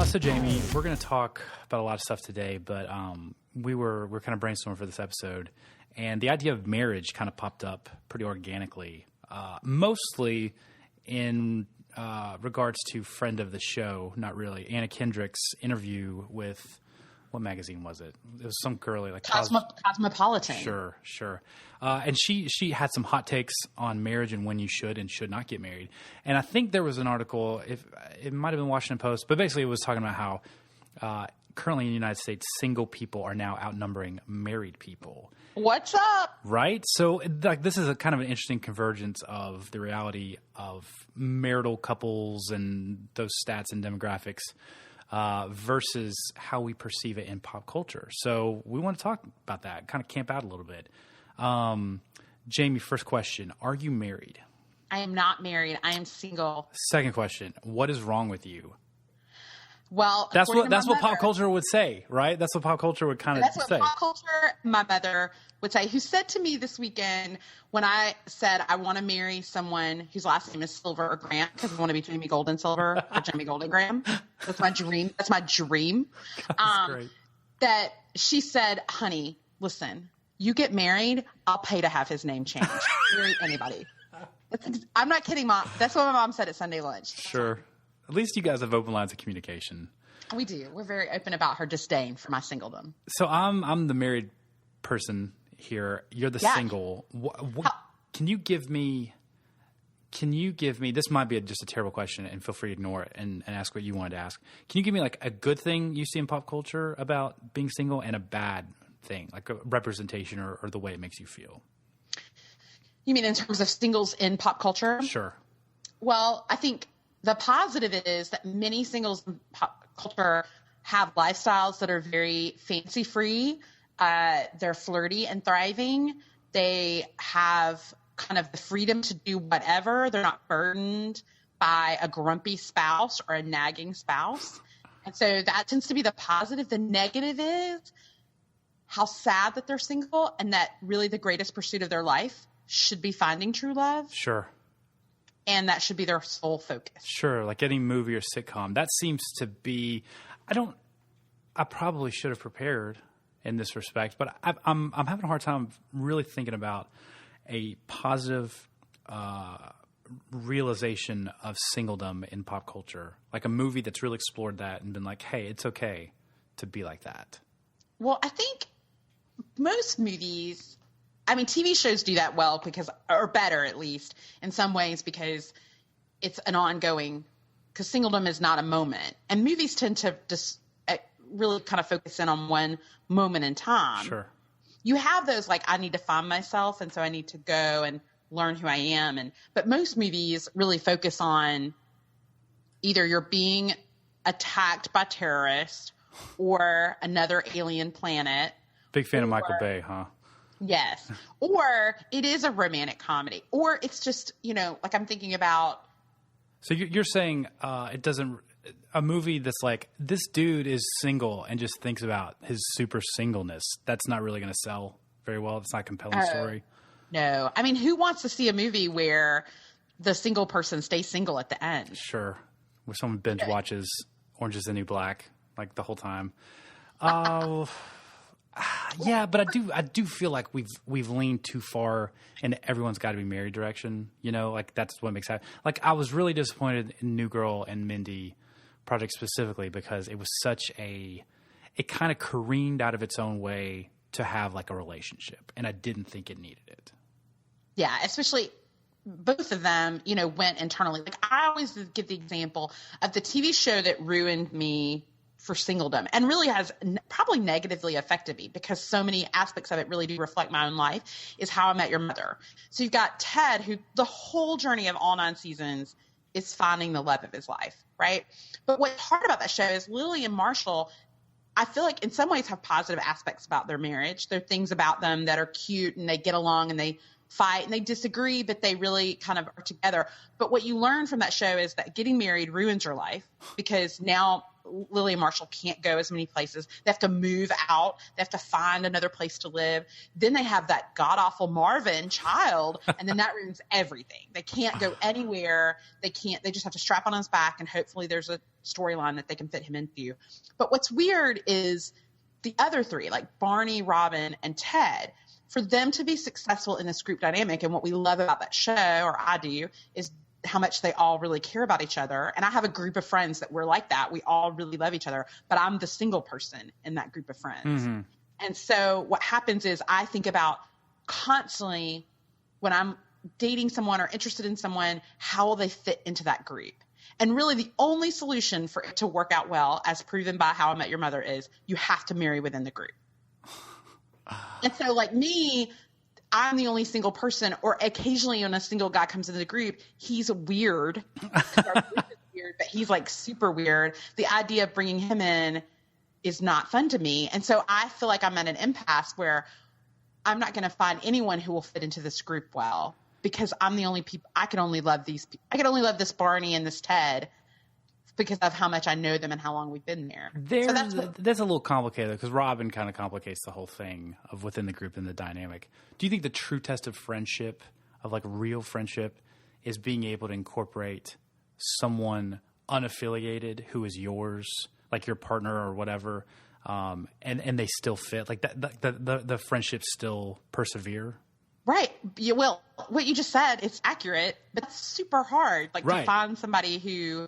So Jamie, we're going to talk about a lot of stuff today, but we're kind of brainstorming for this episode, and the idea of marriage kind of popped up pretty organically, mostly in regards to friend of the show, not really, Anna Kendrick's interview with, what magazine was it? It was some girly like Cosmopolitan. Sure. And she had some hot takes on marriage and when you should and should not get married. And I think there was an article, if it might have been Washington Post, but basically it was talking about how currently in the United States, single people are now outnumbering married people. What's up? Right? So like this is a kind of an interesting convergence of the reality of marital couples and those stats and demographics versus how we perceive it in pop culture. So we want to talk about that, kind of camp out a little bit. Jamie, first question, are you married? I am not married. I am single. Second question, what is wrong with you? Well, that's what pop culture would say, right? That's what pop culture would kind of say. That's what pop culture, my mother would say, who said to me this weekend when I said I want to marry someone whose last name is Silver or Grant because I want to be Jamie Golden Silver or Jamie Golden Graham. That's my dream. That's my dream. That's great. That she said, honey, listen, you get married, I'll pay to have his name changed. Marry anybody. I'm not kidding, Mom. That's what my mom said at Sunday lunch. Sure. At least you guys have open lines of communication. We do. We're very open about her disdain for my singledom. So I'm the married person here. You're the single. Can you give me? This might be just a terrible question, and feel free to ignore it and ask what you wanted to ask. Can you give me like a good thing you see in pop culture about being single and a bad thing, like a representation or the way it makes you feel? You mean in terms of singles in pop culture? Sure. Well, I think the positive is that many singles in pop culture have lifestyles that are very fancy free. They're flirty and thriving. They have kind of the freedom to do whatever. They're not burdened by a grumpy spouse or a nagging spouse. And so that tends to be the positive. The negative is how sad that they're single and that really the greatest pursuit of their life should be finding true love. Sure. And that should be their sole focus. Sure. Like any movie or sitcom. That seems to be, I probably should have prepared in this respect, but I'm having a hard time really thinking about a positive realization of singledom in pop culture. Like a movie that's really explored that and been like, hey, it's okay to be like that. Well, I think most movies, TV shows do that well or better at least in some ways because it's an ongoing, because singledom is not a moment. And movies tend to just really kind of focus in on one moment in time. Sure. You have those like, I need to find myself and so I need to go and learn who I am. But most movies really focus on either you're being attacked by terrorists or another alien planet. Big fan of Michael Bay, huh? Yes. Or it is a romantic comedy. Or it's just, like I'm thinking about. So you're saying it doesn't – a movie that's like this dude is single and just thinks about his super singleness, that's not really going to sell very well. It's not a compelling story. No. Who wants to see a movie where the single person stays single at the end? Sure. Where someone binge watches Orange is the New Black like the whole time. Yeah, but I do feel like we've leaned too far in everyone's got to be married direction. Like that's what makes it. Like I was really disappointed in New Girl and Mindy project specifically because it was it kind of careened out of its own way to have like a relationship, and I didn't think it needed it. Yeah, especially both of them, went internally. Like I always give the example of the TV show that ruined me for singledom and really has probably negatively affected me because so many aspects of it really do reflect my own life is How I Met Your Mother. So you've got Ted, who the whole journey of all 9 seasons is finding the love of his life, right? But what's hard about that show is Lily and Marshall, I feel like in some ways have positive aspects about their marriage. There are things about them that are cute and they get along and they fight and they disagree, but they really kind of are together. But what you learn from that show is that getting married ruins your life because now Lily and Marshall can't go as many places. They have to move out. They have to find another place to live. Then they have that god-awful Marvin child, and then that ruins everything. They can't go anywhere. They just have to strap on his back, and hopefully there's a storyline that they can fit him into. But what's weird is the other three, like Barney, Robin, and Ted, for them to be successful in this group dynamic. And what we love about that show, or I do, is how much they all really care about each other. And I have a group of friends that we're like that. We all really love each other, but I'm the single person in that group of friends. Mm-hmm. And so what happens is I think about constantly when I'm dating someone or interested in someone, how will they fit into that group? And really the only solution for it to work out well, as proven by How I Met Your Mother, is you have to marry within the group. And so like me, I'm the only single person, or occasionally when a single guy comes into the group, he's weird. Our group is weird, but he's like super weird. The idea of bringing him in is not fun to me. And so I feel like I'm at an impasse where I'm not going to find anyone who will fit into this group well, because I'm the only people. I can only love these. I can only love this Barney and this Ted because of how much I know them and how long we've been there. That's a little complicated because Robin kind of complicates the whole thing of within the group and the dynamic. Do you think the true test of friendship, of like real friendship, is being able to incorporate someone unaffiliated who is yours, like your partner or whatever, and they still fit? Like that, the friendships still persevere? Right. Yeah, well, what you just said, it's accurate, but it's super hard. Like to find somebody who.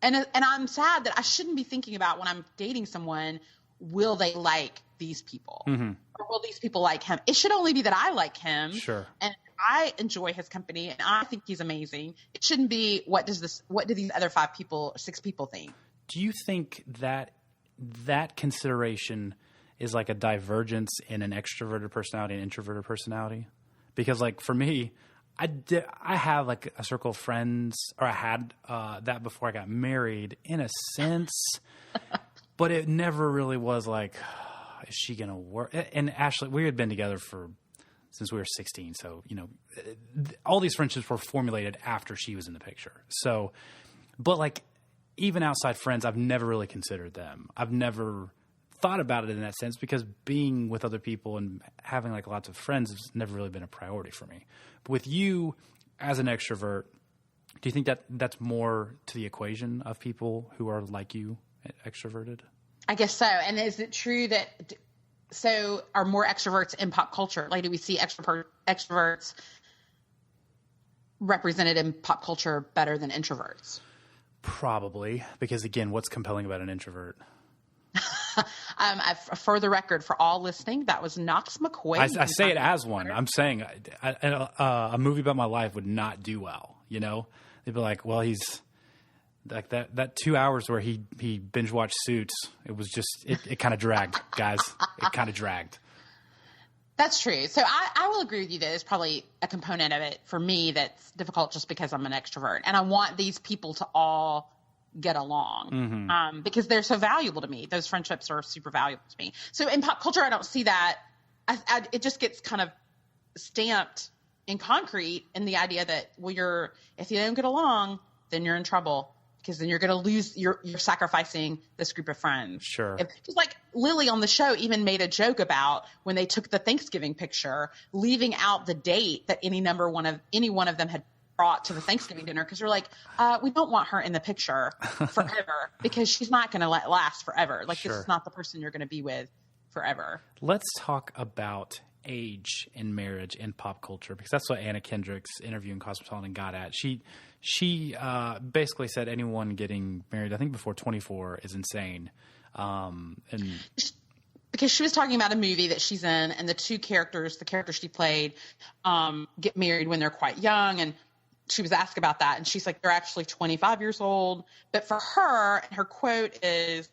And I'm sad that I shouldn't be thinking about when I'm dating someone, will they like these people? Mm-hmm. Or will these people like him? It should only be that I like him. Sure. And I enjoy his company and I think he's amazing. It shouldn't be what do these other 6 people think? Do you think that consideration is like a divergence in an extroverted personality and introverted personality? Because like for me, I have like a circle of friends, or I had that before I got married in a sense, but it never really was like, is she going to work? And Ashley, we had been together since we were 16. So, all these friendships were formulated after she was in the picture. So, but like even outside friends, I've never really considered them. I've never thought about it in that sense because being with other people and having like lots of friends has never really been a priority for me. But with you as an extrovert, do you think that that's more to the equation of people who are like you, extroverted? I guess so. And is it true that are more extroverts in pop culture? Like, do we see extroverts represented in pop culture better than introverts? Probably, because again, what's compelling about an introvert? For the record, for all listening, that was Knox McQuaid. I say it as one. I'm saying a movie about my life would not do well. They'd be like, well, he's like that 2 hours where he binge watched Suits. It was just it kind of dragged, guys. It kind of dragged. That's true. So I will agree with you that there's probably a component of it for me that's difficult just because I'm an extrovert and I want these people to all get along because they're so valuable to me. Those friendships are super valuable to me. So in pop culture, I don't see that. It just gets kind of stamped in concrete in the idea that, well, if you don't get along, then you're in trouble because then you're going to lose. You're sacrificing this group of friends. Sure. Just like Lily on the show even made a joke about when they took the Thanksgiving picture, leaving out the date that any one of them had brought to the Thanksgiving dinner, because we're like, we don't want her in the picture forever because she's not going to last forever. Like This is not the person you're going to be with forever. Let's talk about age in marriage in pop culture, because that's what Anna Kendrick's interview in Cosmopolitan got at. She basically said anyone getting married, I think before 24, is insane. Because she was talking about a movie that she's in, and the characters she played, get married when they're quite young, and she was asked about that, and she's like, they're actually 25 years old. But for her, and her quote is,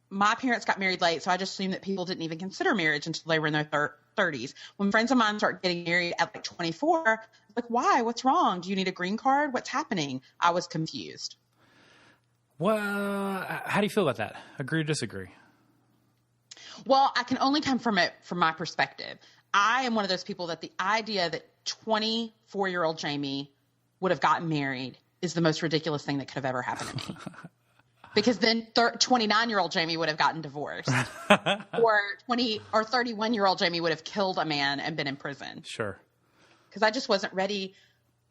my parents got married late, so I just assumed that people didn't even consider marriage until they were in their 30s. When friends of mine start getting married at like 24, like, why? What's wrong? Do you need a green card? What's happening? I was confused. Well, how do you feel about that? Agree or disagree? Well, I can only come from it from my perspective. I am one of those people that the idea that 24-year-old Jamie would have gotten married is the most ridiculous thing that could have ever happened to me. Because then 29-year-old Jamie would have gotten divorced. Or 31-year-old Jamie would have killed a man and been in prison. Sure. Because I just wasn't ready.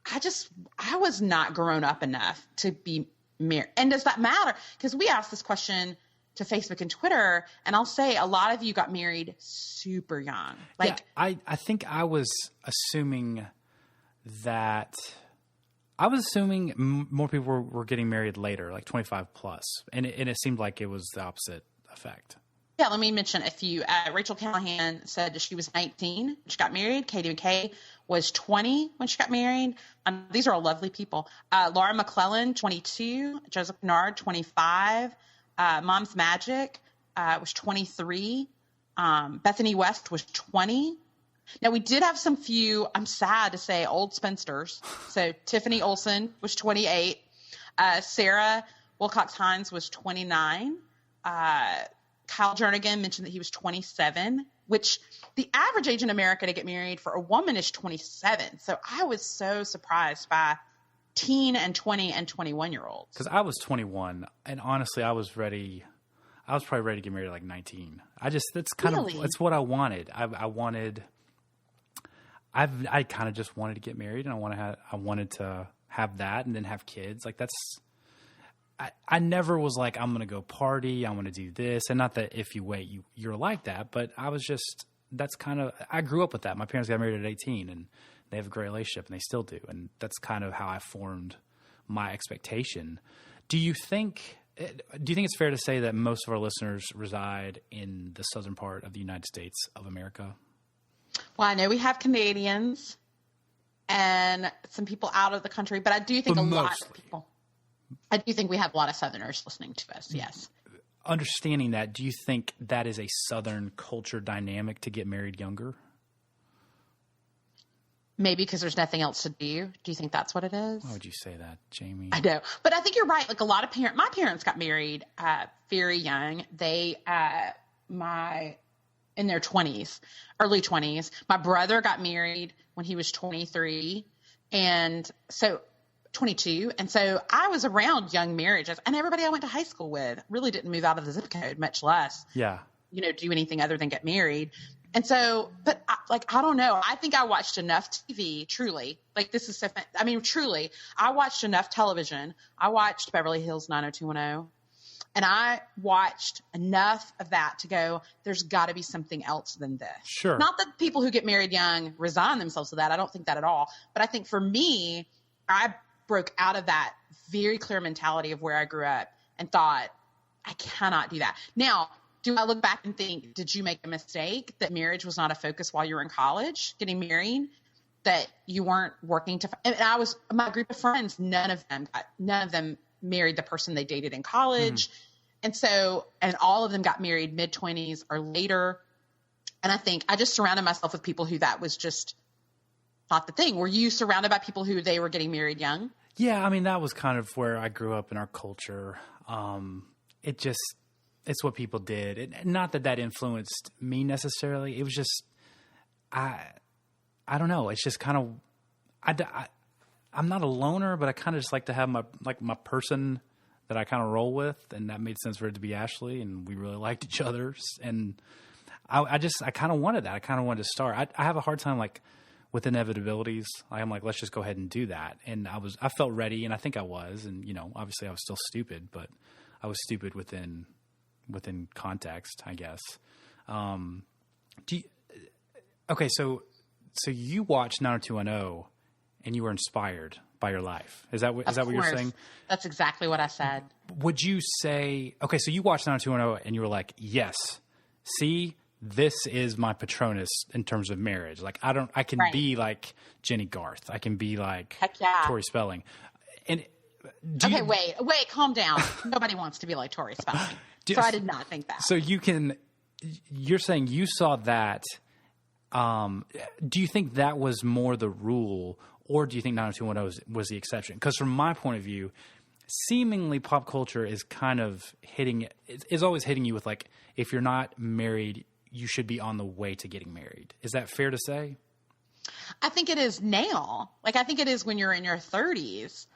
I was not grown up enough to be married. And does that matter? Because we asked this question to Facebook and Twitter, and I'll say a lot of you got married super young. Like, yeah, I think I was assuming that more people were getting married later, like 25 plus, and it seemed like it was the opposite effect. Yeah, let me mention a few. Rachel Callahan said she was 19 when she got married. Katie McKay was 20 when she got married. These are all lovely people. Laura McClellan, 22. Joseph Bernard, 25. Mom's Magic was 23. Bethany West was 20. Now, we did have some few, I'm sad to say, old spinsters. So Tiffany Olson was 28. Sarah Wilcox-Hines was 29. Kyle Jernigan mentioned that he was 27, which the average age in America to get married for a woman is 27. So I was so surprised by teen and 20 and 21-year-olds. Because I was 21, and honestly, I was ready. I was probably ready to get married at like 19. It's what I wanted. I kind of just wanted to get married, and I wanted to have that and then have kids. Like I never was like, I'm going to go party. I'm going to do this. And not that if you wait, you're like that, but I was just, I grew up with that. My parents got married at 18 and they have a great relationship and they still do. And that's kind of how I formed my expectation. Do you think it's fair to say that most of our listeners reside in the southern part of the United States of America? Well, I know we have Canadians and some people out of the country, but I do think lot of people. I do think we have a lot of Southerners listening to us, yes. Understanding that, do you think that is a Southern culture dynamic to get married younger? Maybe because there's nothing else to do. Do you think that's what it is? Why would you say that, Jamie? I know. But I think you're right. Like a lot of my parents got married very young. They, in their 20s, early 20s. My brother got married when he was 23. And so 22. And so I was around young marriages, and everybody I went to high school with really didn't move out of the zip code, much less, do anything other than get married. And so, but I don't know. I think I watched enough TV, truly. Like this is so fun. I mean, truly, I watched enough television. I watched Beverly Hills 90210, and I watched enough of that to go, there's got to be something else than this. Sure. Not that people who get married young resign themselves to that. I don't think that at all. But I think for me, I broke out of that very clear mentality of where I grew up and thought, I cannot do that. Now, do I look back and think, did you make a mistake that marriage was not a focus while you were in college, getting married, that you weren't working and my group of friends, none of them married the person they dated in college. Mm-hmm. And all of them got married mid-20s or later. And I think I just surrounded myself with people who that was just not the thing. Were you surrounded by people who they were getting married young? Yeah, I mean, that was kind of where I grew up in our culture. It's what people did. Not that influenced me necessarily. It was just, I don't know. It's just kind of, I'm not a loner, but I kind of just like to have my person that I kind of roll with. And that made sense for it to be Ashley. And we really liked each other. And I kind of wanted that. I kind of wanted to start. I have a hard time with inevitabilities. I'm like, let's just go ahead and do that. And I felt ready, and I think I was. And, obviously I was still stupid, but I was stupid within context, I guess. Okay, so you watched 90210 and you were inspired by your life. Is that what you're saying? That's exactly what I said. Would you say, okay, so you watched 90210 and you were like, yes, see, this is my Patronus in terms of marriage. Like I can be like Jenny Garth. I can be like Tori Spelling. And wait, calm down. Nobody wants to be like Tori Spelling. So I did not think that. So you're saying you saw that. Do you think that was more the rule, or do you think 90210 was the exception? Because from my point of view, seemingly pop culture is kind of is always hitting you with like, if you're not married, you should be on the way to getting married. Is that fair to say? I think it is now. Like, I think it is when you're in your 30s.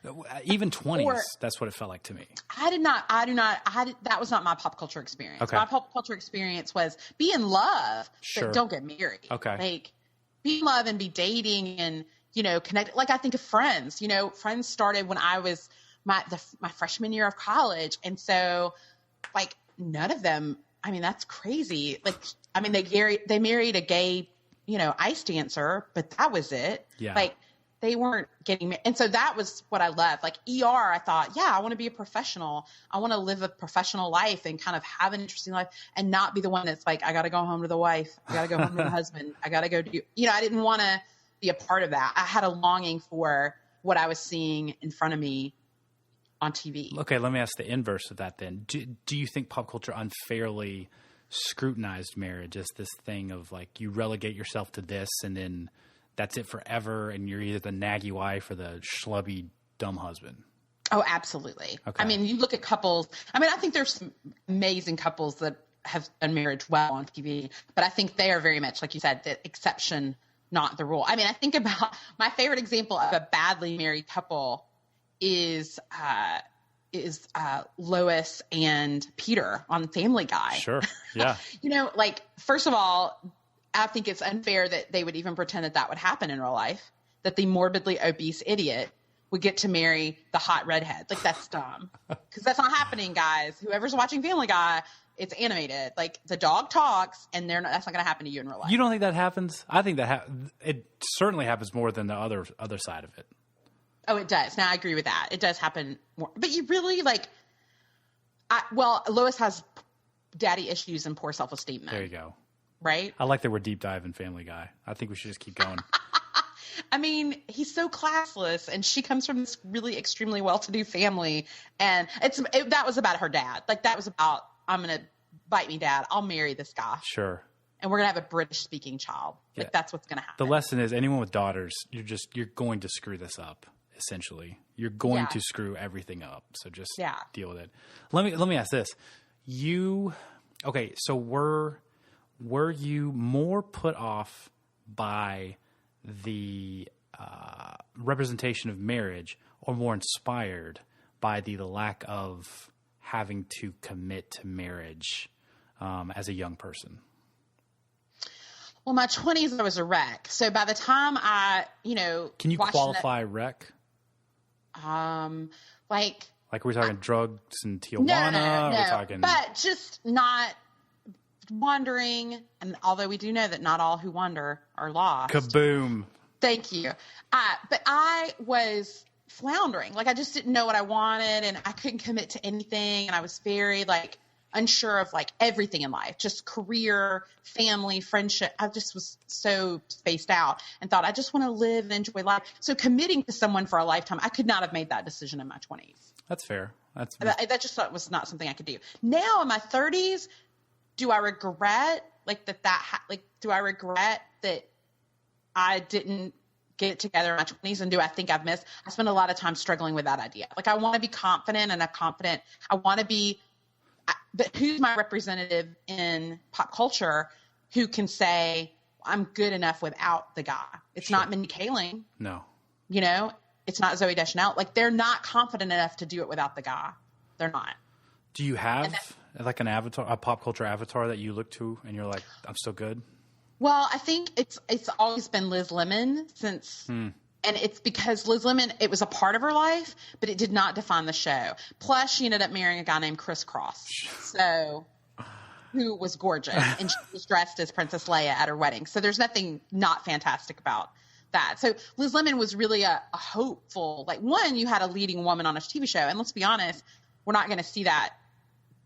Even 20s, that's what it felt like to me. That was not my pop culture experience. Okay. My pop culture experience was be in love, but don't get married. Okay. Like, be in love and be dating and, connected. Like I think of Friends, Friends started when I was my freshman year of college. And so like none of them, I mean, that's crazy. Like, I mean, they married a gay, ice dancer, but that was it. Yeah. Like they weren't getting married. And so that was what I loved. Like ER, I thought, yeah, I want to be a professional. I want to live a professional life and kind of have an interesting life and not be the one that's like, I got to go home to the wife. I got to go home to the husband. I got to go do, I didn't want to be a part of that. I had a longing for what I was seeing in front of me on TV. Okay, let me ask the inverse of that then. Do you think pop culture unfairly scrutinized marriage as this thing of like you relegate yourself to this and then that's it forever and you're either the naggy wife or the schlubby dumb husband? Oh, absolutely. Okay. I mean, you look at couples. I mean, I think there's some amazing couples that have done marriage well on TV, but I think they are very much, like you said, the exception, not the rule. I mean, I think about my favorite example of a badly married couple is Lois and Peter on Family Guy. Sure. Yeah. Like, first of all, I think it's unfair that they would even pretend that would happen in real life, that the morbidly obese idiot would get to marry the hot redhead. Like, that's dumb. Because that's not happening, guys. Whoever's watching Family Guy, it's animated. Like, the dog talks, and that's not going to happen to you in real life. You don't think that happens? I think that it certainly happens more than the other side of it. Oh, it does. Now I agree with that. It does happen more, but you really Lois has daddy issues and poor self-esteem. There you go. Right. I like that we're deep diving Family Guy. I think we should just keep going. I mean, he's so classless and she comes from this really extremely well-to-do family. And that was about her dad. Like that was about, I'm going to bite me dad. I'll marry this guy. Sure. And we're going to have a British speaking child. Like Yeah. that's what's going to happen. The lesson is anyone with daughters, you're going to screw this up. Essentially, you're going to screw everything up. So just deal with it. Let me ask this: so were you more put off by the representation of marriage, or more inspired by the lack of having to commit to marriage as a young person? Well, my 20s, I was a wreck. So by the time I, can you qualify wreck? Like we're talking drugs in Tijuana. No. We're talking, but just not wandering. And although we do know that not all who wander are lost. Kaboom! Thank you. But I was floundering. Like I just didn't know what I wanted, and I couldn't commit to anything. And I was very unsure of everything in life, just career, family, friendship. I just was so spaced out and thought I just want to live and enjoy life. So committing to someone for a lifetime, I could not have made that decision in my 20s. That's fair. That just was not something I could do. Now in my 30s, do I regret do I regret that I didn't get it together in my 20s? And do I think I've missed? I spend a lot of time struggling with that idea. I want to be confident and I want to be, but who's my representative in pop culture who can say I'm good enough without the guy? It's not Mindy Kaling. No. It's not Zooey Deschanel. They're not confident enough to do it without the guy. They're not. Do you have an avatar, a pop culture avatar that you look to and you're like, I'm still good? Well, I think it's always been Liz Lemon since and it's because Liz Lemon, it was a part of her life, but it did not define the show. Plus, she ended up marrying a guy named Chris Cross, who was gorgeous, and she was dressed as Princess Leia at her wedding. So there's nothing not fantastic about that. So Liz Lemon was really a hopeful, one, you had a leading woman on a TV show, and let's be honest, we're not going to see that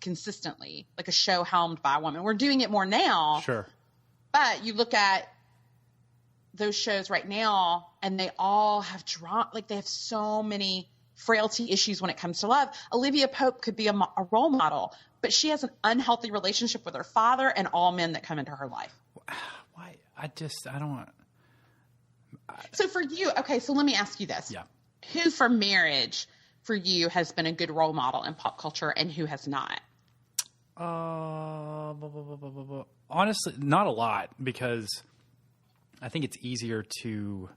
consistently, like a show helmed by a woman. We're doing it more now. Sure. But you look at those shows right now, and they all have they have so many frailty issues when it comes to love. Olivia Pope could be a role model, but she has an unhealthy relationship with her father and all men that come into her life. Why? I don't. So for you, okay, so let me ask you this. Yeah. Who for marriage for you has been a good role model in pop culture and who has not? Honestly, not a lot, because I think it's easier to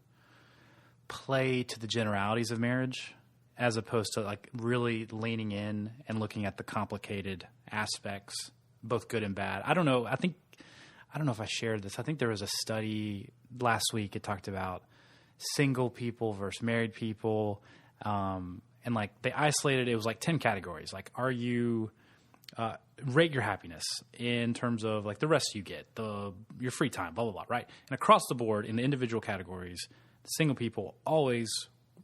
play to the generalities of marriage as opposed to really leaning in and looking at the complicated aspects, both good and bad. I don't know. I don't know if I shared this. I think there was a study last week. It talked about single people versus married people. And like they isolated, it was like 10 categories. Like, are you, rate your happiness in terms of like the rest you get, your free time, blah, blah, blah, right? And across the board in the individual categories, the single people always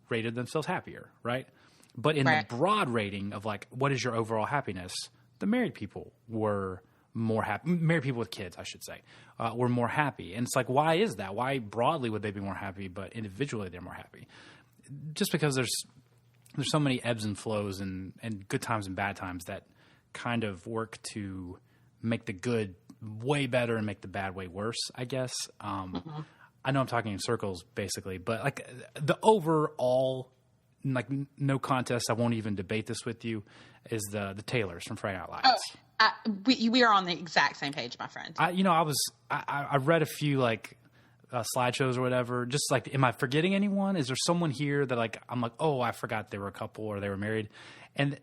rated themselves happier, right? But in the broad rating of like, what is your overall happiness? The married people were more happy. Married people with kids, I should say, were more happy. And it's like, why is that? Why broadly would they be more happy, but individually they're more happy? Just because there's so many ebbs and flows and good times and bad times that kind of work to make the good way better and make the bad way worse, I guess. I know I'm talking in circles basically, but like the overall, like no contest, I won't even debate this with you, is the Taylors from Friday Night Lights. We are on the exact same page, my friend. I read a few like slideshows or whatever. Just like, am I forgetting anyone? Is there someone here that like I'm like, oh, I forgot they were a couple or they were married? And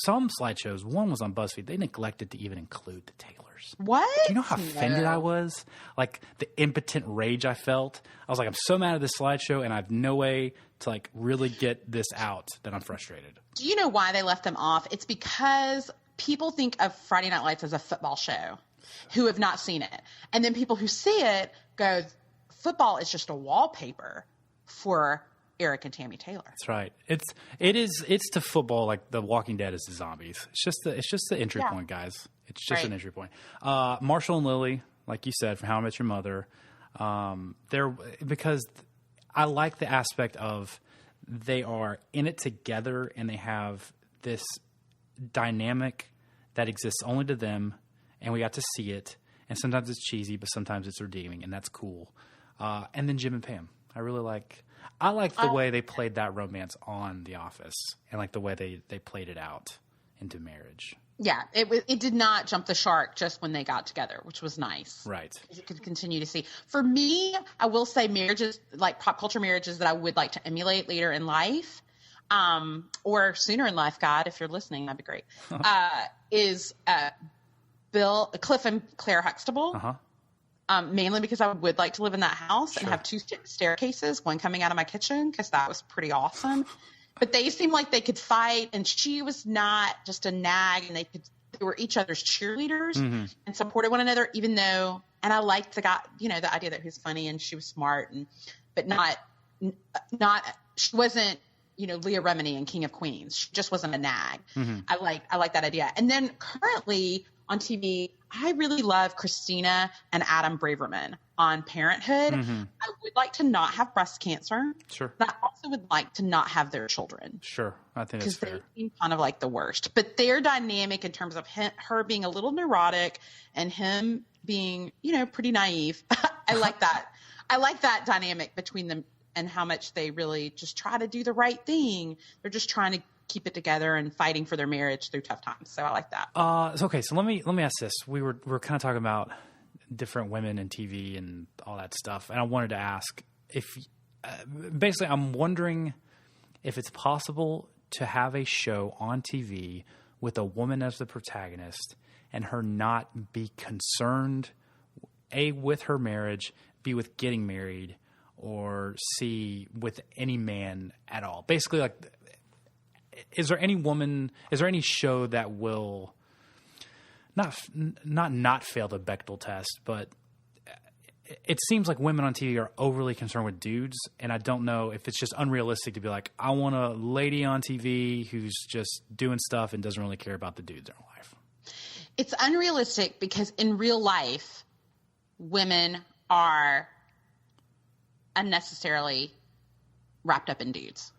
some slideshows, one was on BuzzFeed, they neglected to even include the Taylors. What? Do you know how offended I was? Like the impotent rage I felt. I was like, I'm so mad at this slideshow, and I have no way to like really get this out that I'm frustrated. Do you know why they left them off? It's because people think of Friday Night Lights as a football show who have not seen it. And then people who see it go, football is just a wallpaper for Eric and Tammy Taylor. That's right. It's to football like The Walking Dead is to zombies. It's just the entry point, guys. It's just an entry point. Marshall and Lily, like you said, from How I Met Your Mother, because I like the aspect of they are in it together and they have this dynamic that exists only to them, and we got to see it. And sometimes it's cheesy, but sometimes it's redeeming, and that's cool. And then Jim and Pam. I like the way they played that romance on The Office, and like the way they played it out into marriage. Yeah, it did not jump the shark just when they got together, which was nice. Right. You could continue to see. For me, I will say marriages, like pop culture marriages that I would like to emulate later in life, or sooner in life, God, if you're listening, that'd be great, is Cliff and Claire Huxtable. Uh-huh. Mainly because I would like to live in that house and have two staircases, one coming out of my kitchen, because that was pretty awesome. But they seemed like they could fight, and she was not just a nag, and they were each other's cheerleaders and supported one another, even though, and I liked the guy, the idea that he was funny and she was smart, but not, she wasn't, Leah Remini in King of Queens. She just wasn't a nag. I like that idea. And then currently on TV, I really love Christina and Adam Braverman on Parenthood. I would like to not have breast cancer. Sure. But I also would like to not have their children. Sure. I think that's fair. Because they seem kind of like the worst. But their dynamic in terms of her being a little neurotic and him being, pretty naive. I like that. I like that dynamic between them and how much they really just try to do the right thing. They're just trying to keep it together and fighting for their marriage through tough times. So I like that. Okay. So let me ask this. We were kind of talking about different women in TV and all that stuff. And I wanted to ask if, basically I'm wondering if it's possible to have a show on TV with a woman as the protagonist and her not be concerned, A, with her marriage, B, with getting married, or C, with any man at all. Basically, like, is there any show that will not fail the Bechdel test, but it seems like women on TV are overly concerned with dudes, and I don't know if it's just unrealistic to be like, I want a lady on TV who's just doing stuff and doesn't really care about the dudes in her life. It's unrealistic because in real life, women are unnecessarily wrapped up in dudes.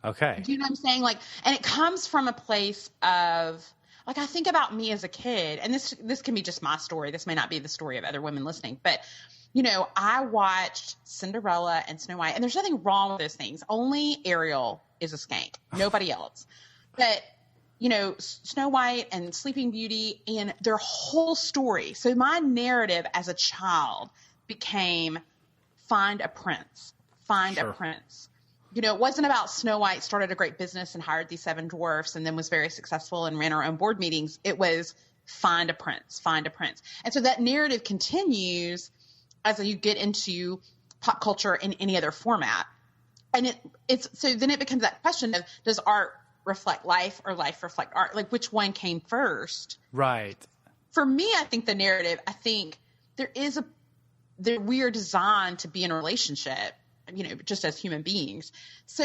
Okay. Do you know what I'm saying? Like, and it comes from a place of, like, I think about me as a kid, and this can be just my story. This may not be the story of other women listening, but, I watched Cinderella and Snow White, and there's nothing wrong with those things. Only Ariel is a skank. Nobody else. But, Snow White and Sleeping Beauty and their whole story. So my narrative as a child became find a prince, find a prince. It wasn't about Snow White started a great business and hired these 7 dwarfs and then was very successful and ran her own board meetings. It was find a prince, find a prince. And so that narrative continues as you get into pop culture in any other format. And then it becomes that question of, does art reflect life or life reflect art? Like, which one came first? Right. For me, I think the narrative, I think we are designed to be in a relationship, just as human beings. So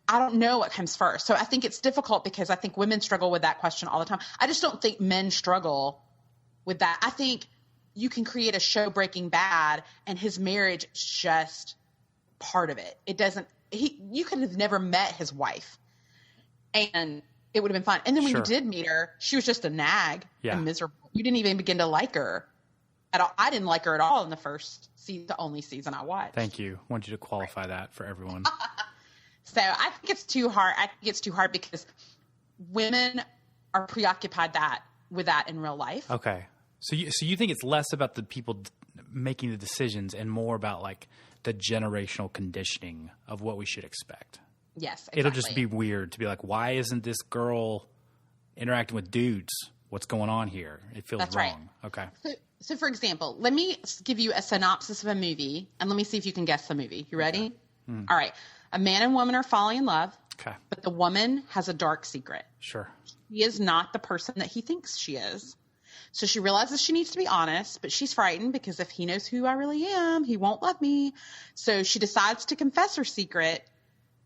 I don't know what comes first. So I think it's difficult because I think women struggle with that question all the time. I just don't think men struggle with that. I think you can create a show, Breaking Bad, and his marriage is just part of it. You could have never met his wife and it would have been fine. And then when you did meet her, she was just a nag and miserable. You didn't even begin to like her at all. I didn't like her at all in the first season, the only season I watched. Thank you. I want you to qualify that for everyone. So I think it's too hard. I think it's too hard because women are preoccupied with that in real life. Okay. So you think it's less about the people making the decisions and more about like the generational conditioning of what we should expect. Yes, exactly. It'll just be weird to be like, why isn't this girl interacting with dudes? What's going on here? It feels wrong. Right. Okay. So for example, let me give you a synopsis of a movie and let me see if you can guess the movie. You ready? Okay. All right. A man and woman are falling in love. Okay. But the woman has a dark secret. Sure. She is not the person that he thinks she is. So she realizes she needs to be honest, but she's frightened because if he knows who I really am, he won't love me. So she decides to confess her secret,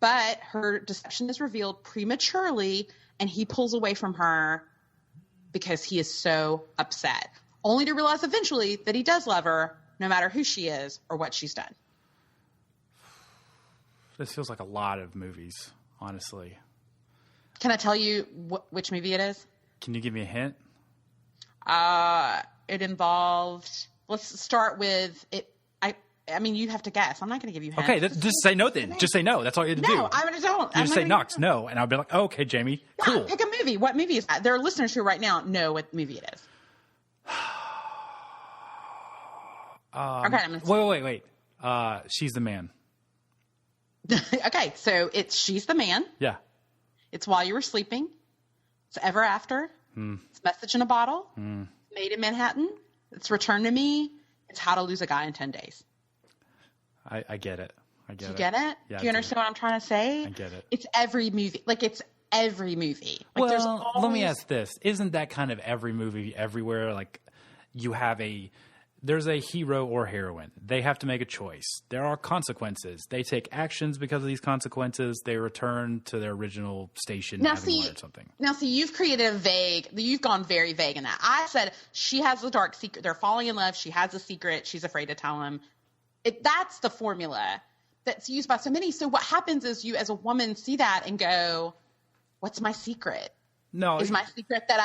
but her deception is revealed prematurely and he pulls away from her because he is so upset, only to realize eventually that he does love her no matter who she is or what she's done. This feels like a lot of movies, honestly. Can I tell you which movie it is? Can you give me a hint? It involved. Let's start with it. I mean, you have to guess. I'm not going to give you hints. Okay, just say no then. Just say no. That's all you have to do. No, I don't. You just say Knox, no, and I'll be like, oh, okay, Jamie, cool. Pick a movie. What movie is that? There are listeners who right now know what movie it is. Okay. Wait. She's the Man. Okay, so She's the Man. Yeah. It's While You Were Sleeping. It's Ever After. It's Message in a Bottle. Made in Manhattan. It's Return to Me. It's How to Lose a Guy in 10 Days. I get it. Do you get it? Yeah, do you understand what I'm trying to say? I get it. It's every movie. Like, it's every movie. Like, well, let me ask this. Isn't that kind of every movie everywhere? Like, there's a hero or heroine. They have to make a choice. There are consequences. They take actions because of these consequences. They return to their original station having learned something. Now, see, you've gone very vague in that. I said she has the dark secret. They're falling in love. She has a secret. She's afraid to tell him. That's the formula that's used by so many. So what happens is you as a woman see that and go, what's my secret? No. Is my secret that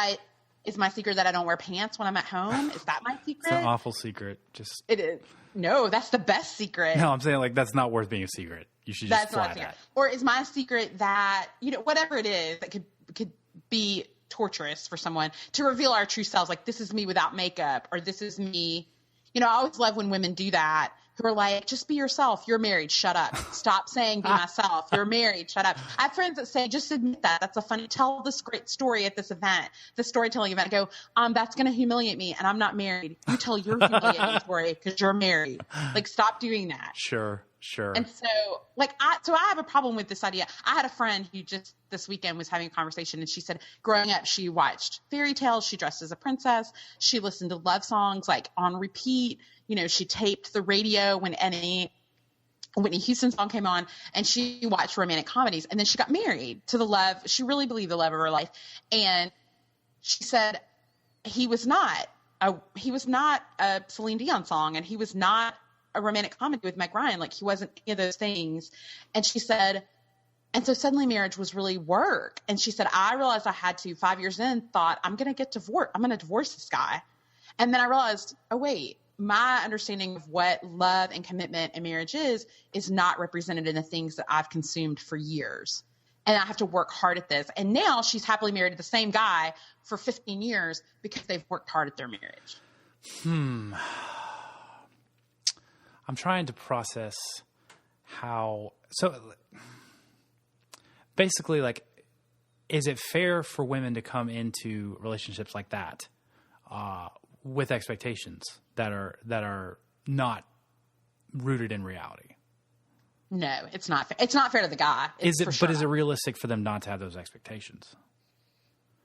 I don't wear pants when I'm at home? Is that my secret? It's an awful secret. It is. No, that's the best secret. No, I'm saying like that's not worth being a secret. You should just fly that. Or is my secret that, whatever it is that could be torturous for someone to reveal our true selves. Like, this is me without makeup, or this is me. I always love when women do that, who are like, just be yourself. You're married. Shut up. Stop saying be myself. You're married. Shut up. I have friends that say, just admit that. That's a funny, tell this great story at this event, the storytelling event. I go, that's going to humiliate me and I'm not married. You tell your humiliating story because you're married. Like, stop doing that. Sure. And so I have a problem with this idea. I had a friend who just this weekend was having a conversation and she said growing up, she watched fairy tales. She dressed as a princess. She listened to love songs like on repeat. She taped the radio when any Whitney Houston song came on, and she watched romantic comedies. And then she got married to the love. She really believed the love of her life. And she said he was not a Celine Dion song, and he was not a romantic comedy with Meg Ryan. Like, he wasn't any of those things. And she said, and so suddenly marriage was really work. And she said, I realized I had to, 5 years in, thought, I'm going to get divorced. I'm going to divorce this guy. And then I realized, oh, wait, my understanding of what love and commitment and marriage is not represented in the things that I've consumed for years. And I have to work hard at this. And now she's happily married to the same guy for 15 years because they've worked hard at their marriage. I'm trying to process so basically, like, is it fair for women to come into relationships like that with expectations that are not rooted in reality. No, it's not. It's not fair to the guy. Is it? Sure. But is it realistic for them not to have those expectations?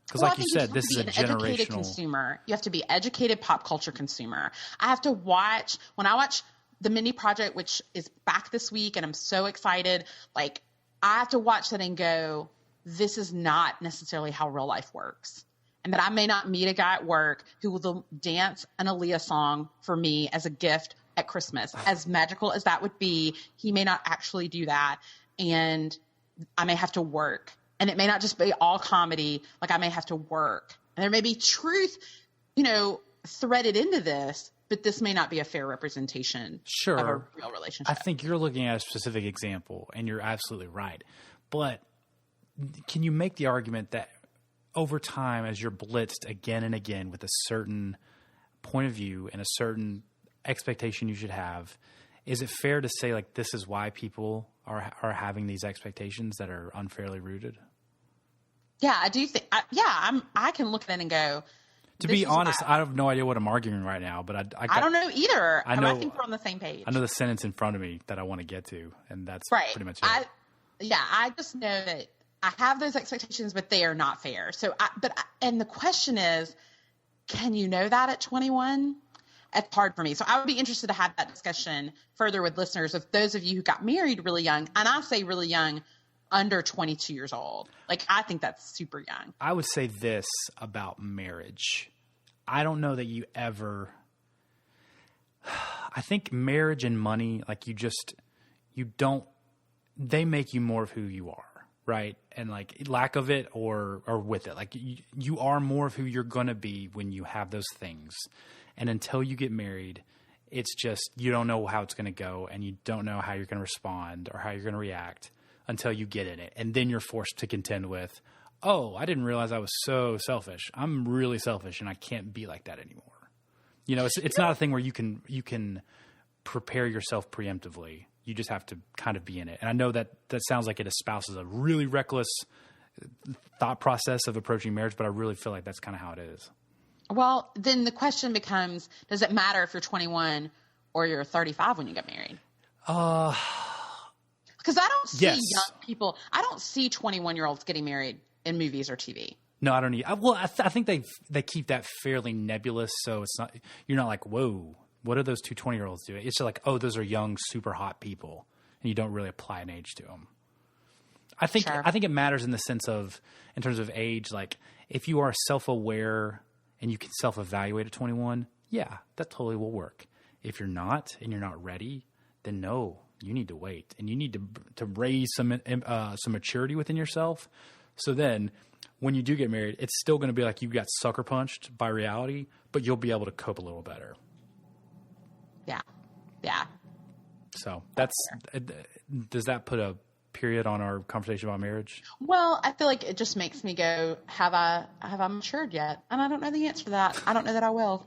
Because, Well, like you said, this is a educated generational consumer. You have to be educated pop culture consumer. I have to watch when I watch the Mindy Project, which is back this week, and I'm so excited. Like, I have to watch that and go, this is not necessarily how real life works. And that I may not meet a guy at work who will dance an Aaliyah song for me as a gift at Christmas. As magical as that would be, he may not actually do that. And I may have to work. And it may not just be all comedy. Like, I may have to work. And there may be truth, threaded into this, but this may not be a fair representation of a real relationship. I think you're looking at a specific example, and you're absolutely right. But can you make the argument that over time, as you're blitzed again and again with a certain point of view and a certain expectation you should have, is it fair to say, like, this is why people are having these expectations that are unfairly rooted? Yeah, I do think. I can look at it and go. To be honest, I have no idea what I'm arguing right now, but I don't know either. I think we're on the same page. I know the sentence in front of me that I want to get to, and that's pretty much it. I just know that I have those expectations, but they are not fair. So, and the question is, can you know that at 21? It's hard for me. So I would be interested to have that discussion further with listeners of those of you who got married really young, and I say really young, under 22 years old. Like, I think that's super young. I would say this about marriage. I don't know that you ever – I think marriage and money, like, they make you more of who you are, right? And, like, lack of it or with it. Like, you are more of who you're going to be when you have those things. And until you get married, it's just you don't know how it's going to go, and you don't know how you're going to respond or how you're going to react until you get in it. And then you're forced to contend with, oh, I didn't realize I was so selfish. I'm really selfish, and I can't be like that anymore. It's not a thing where you can prepare yourself preemptively. You just have to kind of be in it. And I know that sounds like it espouses a really reckless thought process of approaching marriage, but I really feel like that's kind of how it is. Well, then the question becomes, does it matter if you're 21 or you're 35 when you get married? Because I don't see young people. I don't see 21-year-olds getting married in movies or TV. No, I don't need. Well, I think they keep that fairly nebulous, so it's not. You're not like, whoa, what are those two 20-year-olds doing? It's just like, oh, those are young, super hot people, and you don't really apply an age to them. I think it matters in the sense of, in terms of age, like if you are self-aware and you can self-evaluate at 21, yeah, that totally will work. If you're not and you're not ready, then no, you need to wait, and you need to raise some maturity within yourself. So then, when you do get married, it's still going to be like you got sucker punched by reality, but you'll be able to cope a little better. Yeah. So does that put a period on our conversation about marriage? Well, I feel like it just makes me go, have I matured yet? And I don't know the answer to that. I don't know that I will.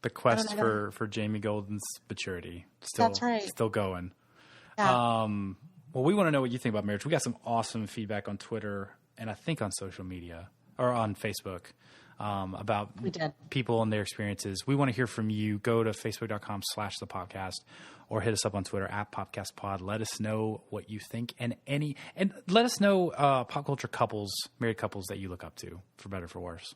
The quest for Jamie Golden's maturity That's right. Still going. Yeah. Well, we want to know what you think about marriage. We got some awesome feedback on Twitter and I think on social media or on Facebook about people and their experiences. We want to hear from you. Go to facebook.com/the podcast or hit us up on Twitter @PopcastPod. Let us know what you think and let us know pop culture couples, married couples that you look up to, for better or for worse.